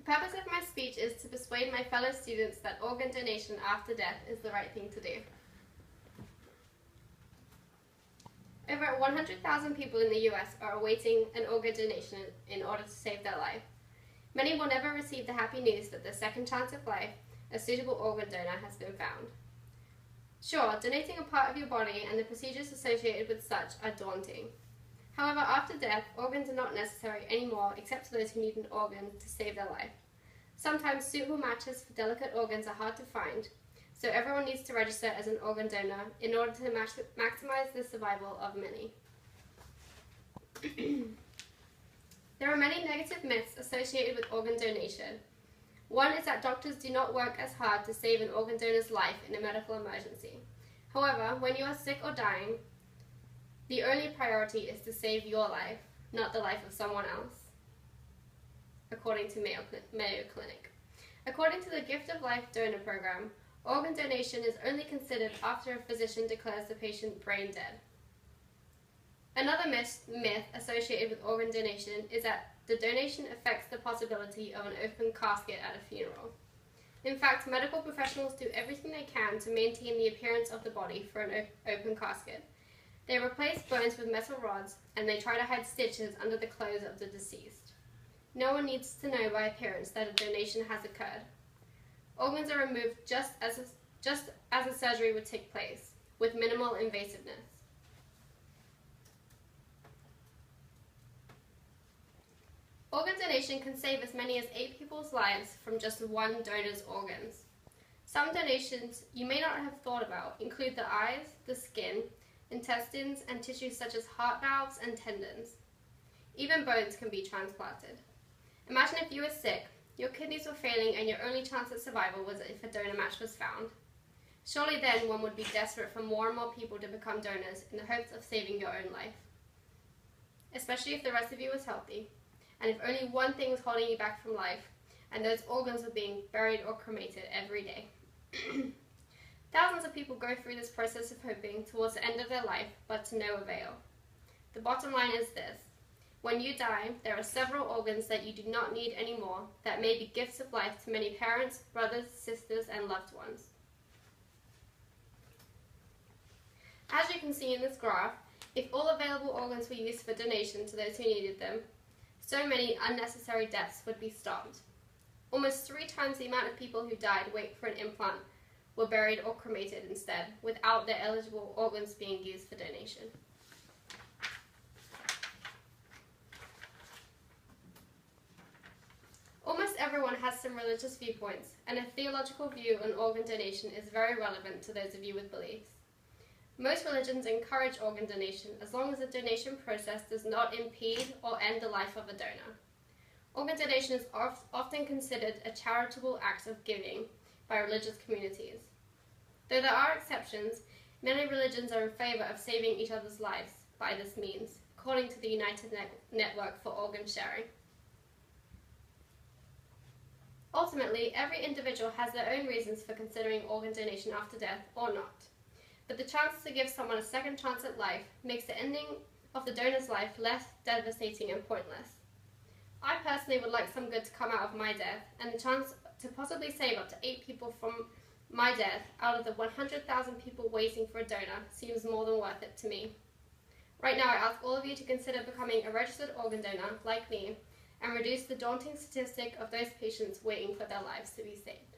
The purpose of my speech is to persuade my fellow students that organ donation after death is the right thing to do. Over 100,000 people in the US are awaiting an organ donation in order to save their life. Many will never receive the happy news that the second chance of life, a suitable organ donor, has been found. Sure, donating a part of your body and the procedures associated with such are daunting. However, after death, organs are not necessary anymore except to those who need an organ to save their life. Sometimes suitable matches for delicate organs are hard to find, so everyone needs to register as an organ donor in order to maximize the survival of many. There are many negative myths associated with organ donation. One is that doctors do not work as hard to save an organ donor's life in a medical emergency. However, when you are sick or dying, the only priority is to save your life, not the life of someone else, according to Mayo Clinic. According to the Gift of Life donor program, organ donation is only considered after a physician declares the patient brain dead. Another myth associated with organ donation is that the donation affects the possibility of an open casket at a funeral. In fact, medical professionals do everything they can to maintain the appearance of the body for an open casket. They replace bones with metal rods, and they try to hide stitches under the clothes of the deceased. No one needs to know by appearance that a donation has occurred. Organs are removed just as a surgery would take place, with minimal invasiveness. Organ donation can save as many as 8 people's lives from just one donor's organs. Some donations you may not have thought about include the eyes, the skin, intestines, and tissues such as heart valves and tendons. Even bones can be transplanted. Imagine if you were sick, your kidneys were failing, and your only chance at survival was if a donor match was found. Surely then one would be desperate for more and more people to become donors in the hopes of saving your own life. Especially if the rest of you was healthy, and if only one thing was holding you back from life, and those organs were being buried or cremated every day. Thousands of people go through this process of hoping towards the end of their life, but to no avail. The bottom line is this: when you die, there are several organs that you do not need anymore that may be gifts of life to many parents, brothers, sisters, and loved ones. As you can see in this graph, if all available organs were used for donation to those who needed them, so many unnecessary deaths would be stopped. Almost 3 times the amount of people who died waiting for an implant were buried or cremated instead, without their eligible organs being used for donation. Almost everyone has some religious viewpoints, and a theological view on organ donation is very relevant to those of you with beliefs. Most religions encourage organ donation as long as the donation process does not impede or end the life of a donor. Organ donation is often considered a charitable act of giving by religious communities. Though there are exceptions, many religions are in favor of saving each other's lives by this means, according to the United Network for Organ Sharing. Ultimately, every individual has their own reasons for considering organ donation after death or not. But the chance to give someone a second chance at life makes the ending of the donor's life less devastating and pointless. I personally would like some good to come out of my death, and the chance to possibly save up to 8 people from my death out of the 100,000 people waiting for a donor seems more than worth it to me. Right now, I ask all of you to consider becoming a registered organ donor like me and reduce the daunting statistic of those patients waiting for their lives to be saved.